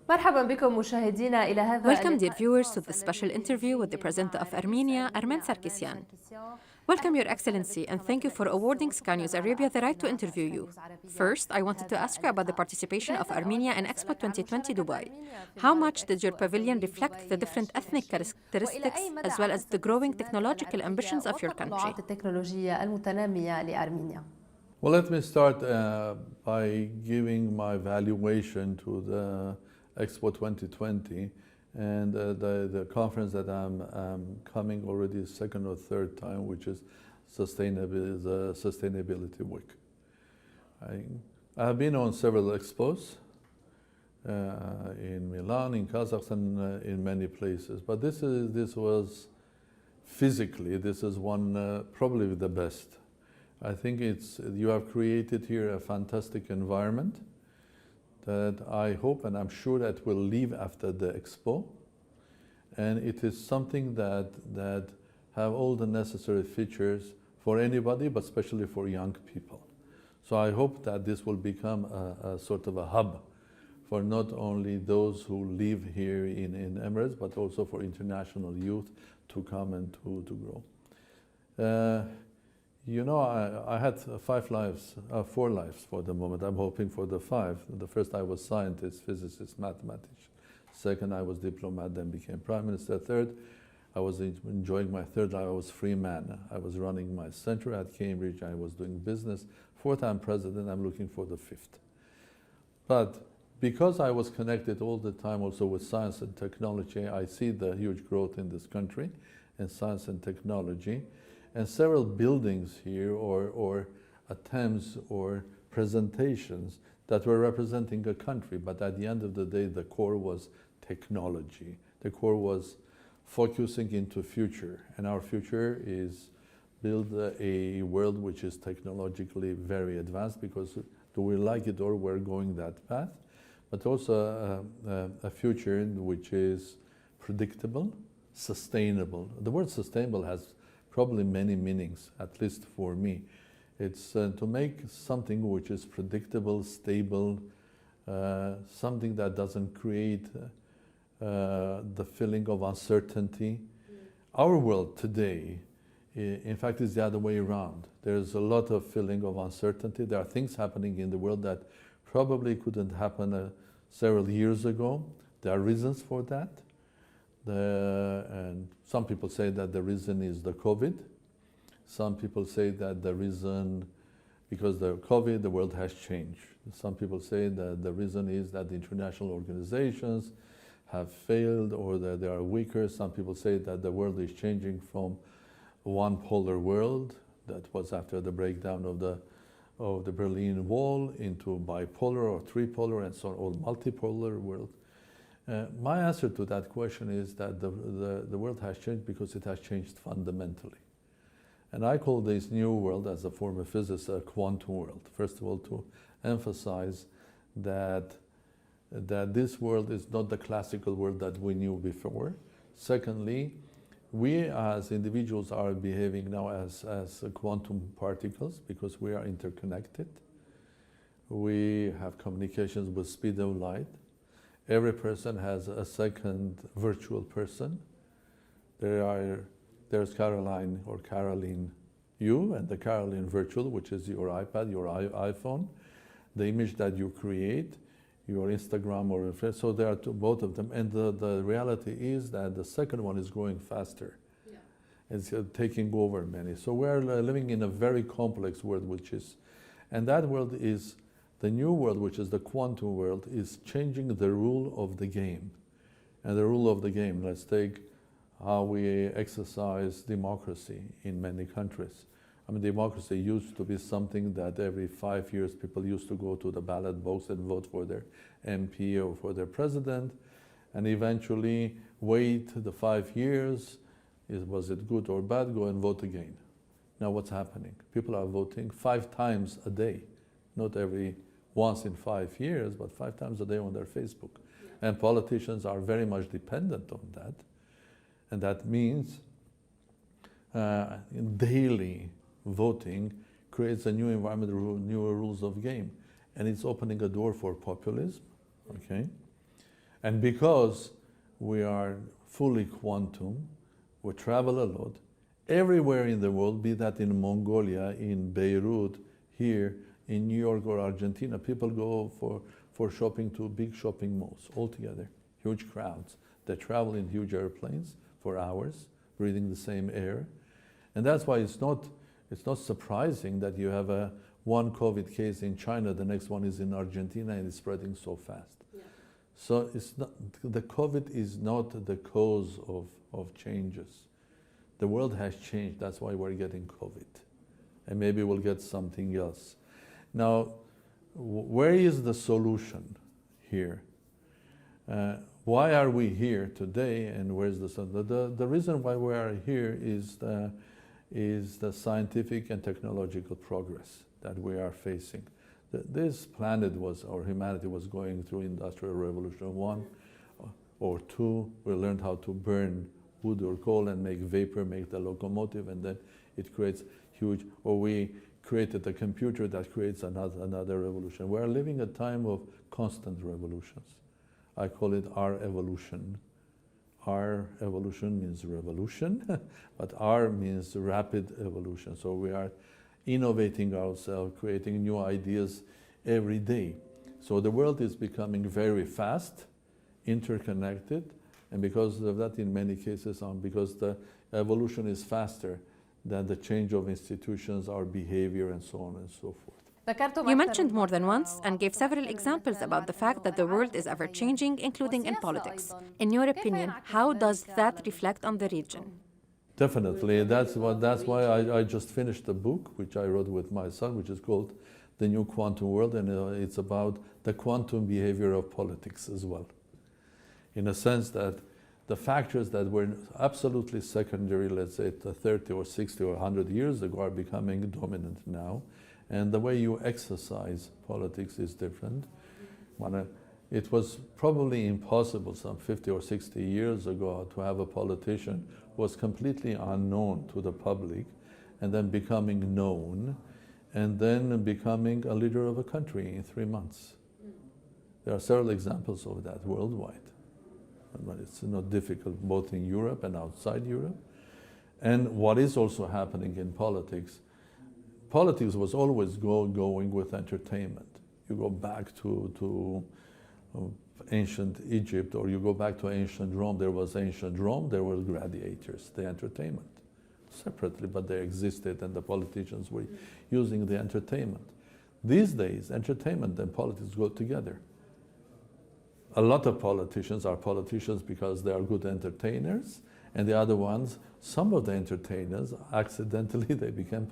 Welcome, dear viewers, to this special interview with the President of Armenia, Armեն Սարգսյան. Welcome, Your Excellency, and thank you for awarding Sky News Arabia the right to interview you. First, I wanted to ask you about the participation of Armenia in Expo 2020 Dubai. How much did your pavilion reflect the different ethnic characteristics as well as the growing technological ambitions of your country? Well, let me start by giving my valuation to the Expo 2020 and the conference that I'm coming already second or third time, which is Sustainability Week. I have been on several expos in Milan, in Kazakhstan, in many places, but this was physically, this is one probably the best. I think you have created here a fantastic environment that I hope and I'm sure that will leave after the expo. And it is something that have all the necessary features for anybody, but especially for young people. So I hope that this will become a sort of a hub for not only those who live here in Emirates, but also for international youth to come and to grow. You know, I had 4 lives for the moment. I'm hoping for the 5. The first I was scientist, physicist, mathematician. Second, I was diplomat, then became prime minister. Third, I was enjoying my third life. I was free man. I was running my center at Cambridge. I was doing business. Fourth, I'm president. I'm looking for the 5th. But because I was connected all the time also with science and technology, I see the huge growth in this country in science and technology. And several buildings here or attempts or presentations that were representing a country, but at the end of the day, the core was technology. The core was focusing into future, and our future is build a world which is technologically very advanced, because do we like it or we're going that path, but also a future which is predictable, sustainable. The word sustainable has probably many meanings, at least for me. It's to make something which is predictable, stable, something that doesn't create the feeling of uncertainty. Our world today, in fact, is the other way around. There's a lot of feeling of uncertainty. There are things happening in the world that probably couldn't happen several years ago. There are reasons for that. And some people say that the reason is the COVID. Some people say that the reason, because the COVID, the world has changed. Some people say that the reason is that the international organizations have failed or that they are weaker. Some people say that the world is changing from one polar world that was after the breakdown of the Berlin Wall into bipolar or tripolar and so on, or multipolar world. My answer to that question is that the world has changed because it has changed fundamentally. And I call this new world, as a former physicist, a quantum world. First of all, to emphasize that this world is not the classical world that we knew before. Secondly, we as individuals are behaving now as quantum particles because we are interconnected. We have communications with speed of light. Every person has a second virtual person. There's Caroline or Caroline you and the Caroline virtual, which is your iPad, your iPhone, the image that you create, your Instagram or so there are both of them. And the reality is that the second one is growing faster. Yeah. It's taking over many. So we're living in a very complex world, and that world is the new world, which is the quantum world, is changing the rule of the game. And the rule of the game, let's take how we exercise democracy in many countries. I mean, democracy used to be something that every 5 years people used to go to the ballot box and vote for their MP or for their president, and eventually wait the 5 years, was it good or bad, go and vote again. Now what's happening? People are voting 5 times a day, not every once in 5 years, but 5 times a day on their Facebook. Yeah. And politicians are very much dependent on that. And that means daily voting creates a new environment, newer rules of game. And it's opening a door for populism, okay? And because we are fully quantum, we travel a lot, everywhere in the world, be that in Mongolia, in Beirut, here, in New York or Argentina, people go for shopping to big shopping malls altogether, huge crowds. They travel in huge airplanes for hours, breathing the same air. And that's why it's not surprising that you have one COVID case in China, the next one is in Argentina, and it's spreading so fast. Yeah. So the COVID is not the cause of changes. The world has changed, that's why we're getting COVID. And maybe we'll get something else. Now, where is the solution here? Why are we here today, and where's the solution? The reason why we are here is the scientific and technological progress that we are facing. This planet or humanity was going through Industrial Revolution 1 or 2. We learned how to burn wood or coal and make vapor, make the locomotive, and then it creates huge, or we created a computer that creates another revolution. We are living a time of constant revolutions. I call it our evolution. Our evolution means revolution, but R means rapid evolution. So we are innovating ourselves, creating new ideas every day. So the world is becoming very fast, interconnected, and because of that, in many cases, because the evolution is faster than the change of institutions, our behavior, and so on and so forth. You mentioned more than once and gave several examples about the fact that the world is ever-changing, including in politics. In your opinion, how does that reflect on the region? Definitely. That's why I just finished a book, which I wrote with my son, which is called The New Quantum World, and it's about the quantum behavior of politics as well. In a sense that the factors that were absolutely secondary, let's say 30 or 60 or 100 years ago, are becoming dominant now. And the way you exercise politics is different. It was probably impossible some 50 or 60 years ago to have a politician who was completely unknown to the public and then becoming known and then becoming a leader of a country in 3 months. There are several examples of that worldwide. But it's not difficult both in Europe and outside Europe. And what is also happening in politics, politics was always going with entertainment. You go back to ancient Egypt, or you go back to ancient Rome. There was ancient Rome, there were gladiators, the entertainment. Separately, but they existed, and the politicians were using the entertainment. These days, entertainment and politics go together. A lot of politicians are politicians because they are good entertainers, and the other ones, some of the entertainers, accidentally they became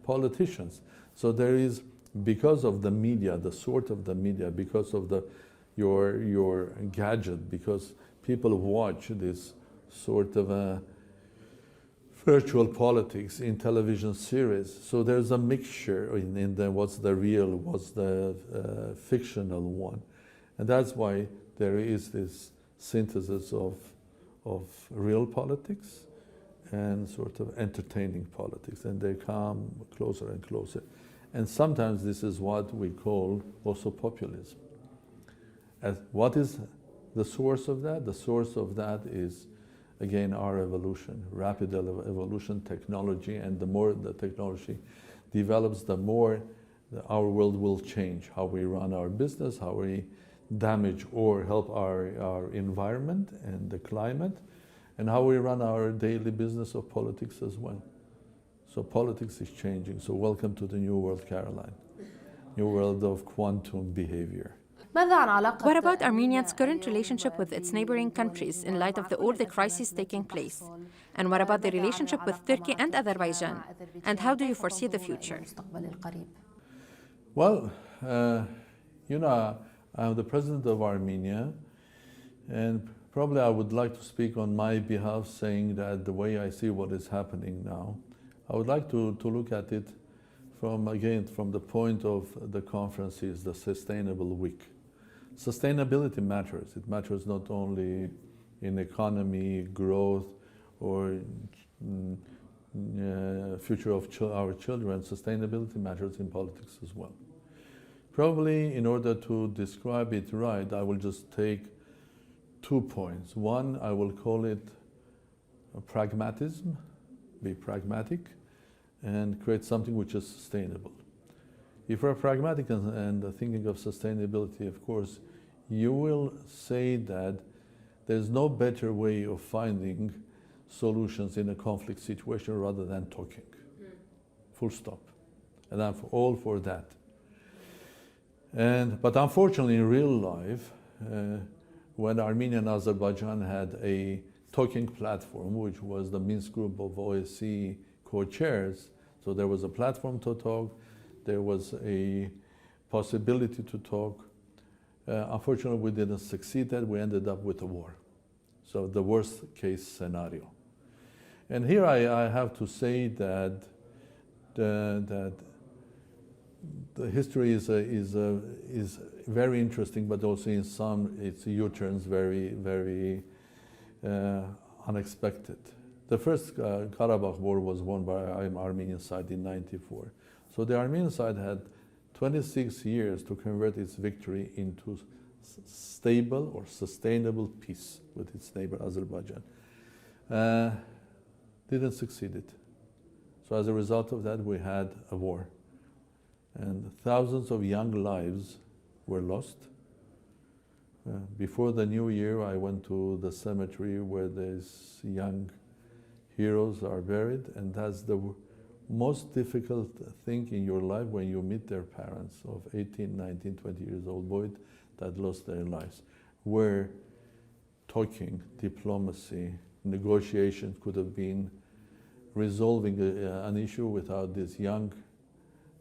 politicians. So there is, because of the media, the sort of the media, because of your gadget, because people watch this sort of a virtual politics in television series. So there's a mixture in the what's the real, what's the fictional one. And that's why there is this synthesis of real politics and sort of entertaining politics, and they come closer and closer. And sometimes this is what we call also populism. What is the source of that? The source of that is, again, our evolution, rapid evolution, technology, and the more the technology develops, the more our world will change, how we run our business, how we damage or help our environment and the climate, and how we run our daily business of politics as well. So politics is changing. So welcome to the new world, Caroline. New world of quantum behavior. What about Armenia's current relationship with its neighboring countries in light of all the crises taking place? And what about the relationship with Turkey and Azerbaijan? And how do you foresee the future? Well, I'm the president of Armenia, and probably I would like to speak on my behalf, saying that the way I see what is happening now, I would like to look at it from the point of the conference is the Sustainable Week. Sustainability matters. It matters not only in economy, growth, or future of our children. Sustainability matters in politics as well. Probably in order to describe it right, I will just take 2 points. One, I will call it pragmatism, be pragmatic, and create something which is sustainable. If we're pragmatic and thinking of sustainability, of course, you will say that there's no better way of finding solutions in a conflict situation rather than talking. Full stop. And I'm all for that. But unfortunately, in real life, when Armenia and Azerbaijan had a talking platform, which was the Minsk group of OSCE co-chairs, so there was a platform to talk, there was a possibility to talk. Unfortunately, we didn't succeed that. We ended up with a war. So the worst case scenario. And here I have to say that the history is very interesting, but also in some its U-turns very unexpected. The first Karabakh war was won by Armenian side in '94. So the Armenian side had 26 years to convert its victory into stable or sustainable peace with its neighbor Azerbaijan. Didn't succeed it. So as a result of that, we had a war. And thousands of young lives were lost. Before the new year, I went to the cemetery where these young heroes are buried, and that's the most difficult thing in your life when you meet their parents of 18, 19, 20 years old boys that lost their lives, where talking, diplomacy, negotiation could have been resolving an issue without these young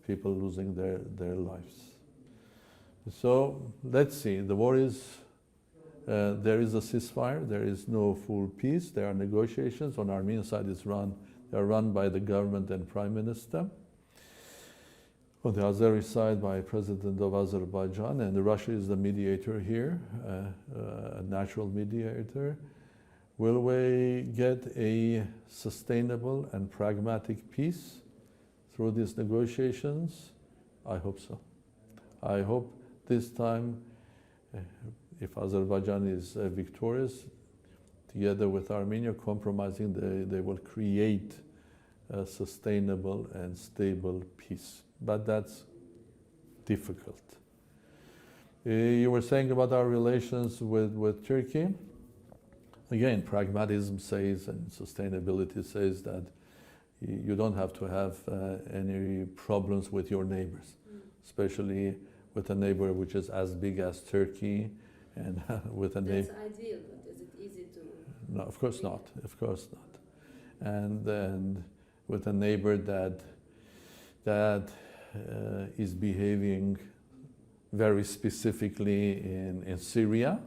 people losing their lives. So let's see, the war is, there is a ceasefire, there is no full peace, there are negotiations. On Armenian side, they are run by the government and prime minister. On the Azeri side, by president of Azerbaijan, and Russia is the mediator here, a natural mediator. Will we get a sustainable and pragmatic peace through these negotiations? I hope so. I hope this time, if Azerbaijan is victorious, together with Armenia compromising, they will create a sustainable and stable peace. But that's difficult. You were saying about our relations with Turkey. Again, pragmatism says and sustainability says that you don't have to have any problems with your neighbors, especially with a neighbor which is as big as Turkey and with a neighbor. That's ideal, but is it easy to... No, of course not, of course not. And with a neighbor that is behaving very specifically in Syria,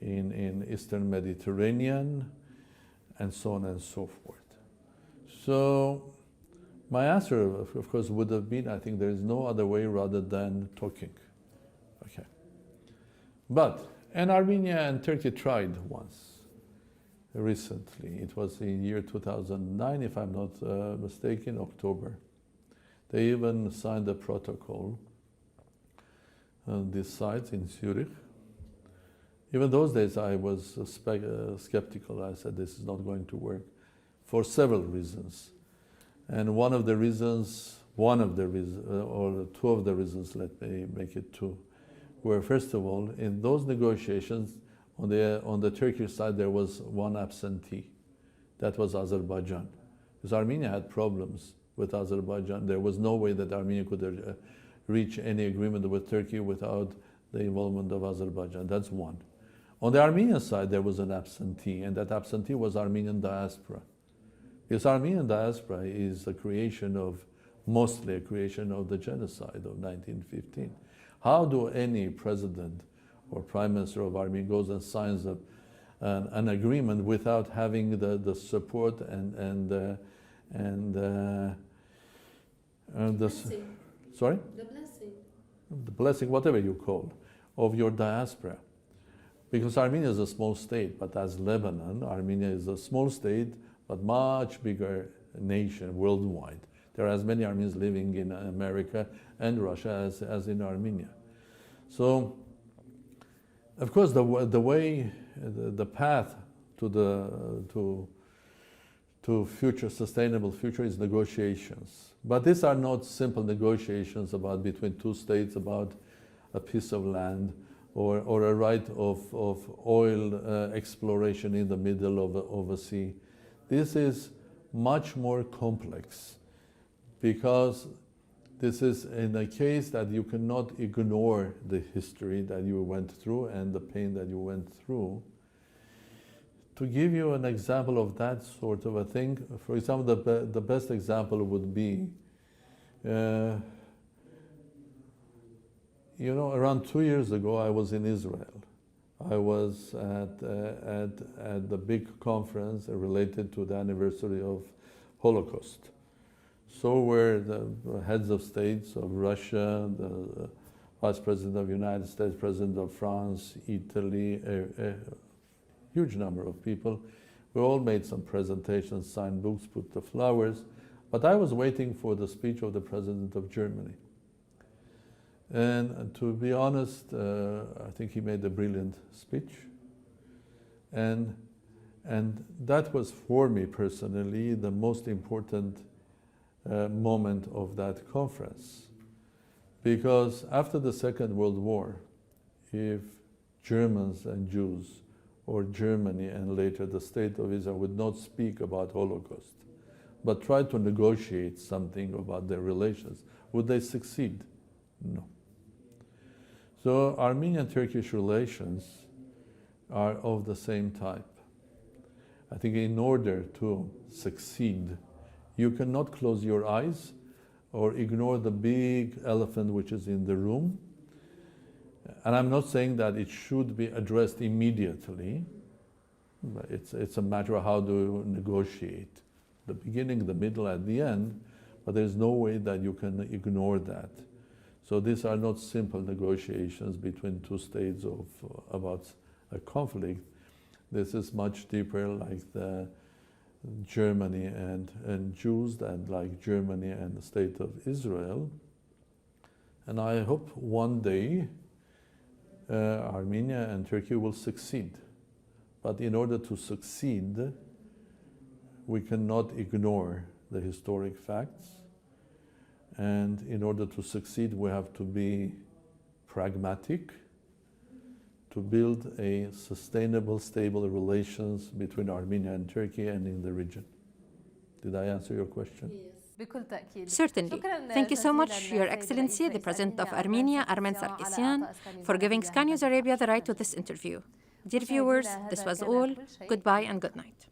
in Eastern Mediterranean, and so on and so forth. So my answer, of course, would have been, I think there is no other way rather than talking. Okay. And Armenia and Turkey tried once, recently. It was in year 2009, if I'm not mistaken, October. They even signed a protocol on these sites in Zurich. Even those days I was skeptical. I said this is not going to work for several reasons. And one of the reasons, or two of the reasons, let me make it two, were first of all, in those negotiations, on the Turkish side there was one absentee. That was Azerbaijan. Because Armenia had problems with Azerbaijan. There was no way that Armenia could reach any agreement with Turkey without the involvement of Azerbaijan. That's one. On the Armenian side, there was an absentee, and that absentee was Armenian diaspora. Because Armenian diaspora is mostly a creation of the genocide of 1915. How do any president or prime minister of Armenia goes and signs an agreement without having the support and the blessing. Sorry? The blessing. The blessing, whatever you call, of your diaspora. Because Armenia is a small state, but as Lebanon, Armenia is a small state, but much bigger nation worldwide. There are as many Armenians living in America and Russia as in Armenia. So, of course, the path to future, sustainable future is negotiations. But these are not simple negotiations between two states about a piece of land or a right of oil exploration in the middle of a sea. This is much more complex because this is in a case that you cannot ignore the history that you went through and the pain that you went through. To give you an example of that sort of a thing, for example, the best example would be, around 2 years ago, I was in Israel. I was at the big conference related to the anniversary of Holocaust. So were the heads of states of Russia, the Vice President of the United States, President of France, Italy, a huge number of people. We all made some presentations, signed books, put the flowers, but I was waiting for the speech of the President of Germany. And to be honest, I think he made a brilliant speech. And that was, for me personally, the most important moment of that conference. Because after the Second World War, if Germans and Jews, or Germany and later the State of Israel would not speak about Holocaust, but try to negotiate something about their relations, would they succeed? No. So Armenian-Turkish relations are of the same type. I think in order to succeed, you cannot close your eyes or ignore the big elephant which is in the room. And I'm not saying that it should be addressed immediately. But it's a matter of how do you negotiate. The beginning, the middle, at the end, but there's no way that you can ignore that. So these are not simple negotiations between two states about a conflict. This is much deeper, like the Germany and Jews, and like Germany and the State of Israel. And I hope one day Armenia and Turkey will succeed. But in order to succeed, we cannot ignore the historic facts. And in order to succeed, we have to be pragmatic, to build a sustainable, stable relations between Armenia and Turkey and in the region. Did I answer your question? Yes. Certainly. Thank you so much, Your Excellency, the President of Armenia, Armեն Sարգսյան, for giving Sky News Arabia the right to this interview. Dear viewers, this was all. Goodbye and good night.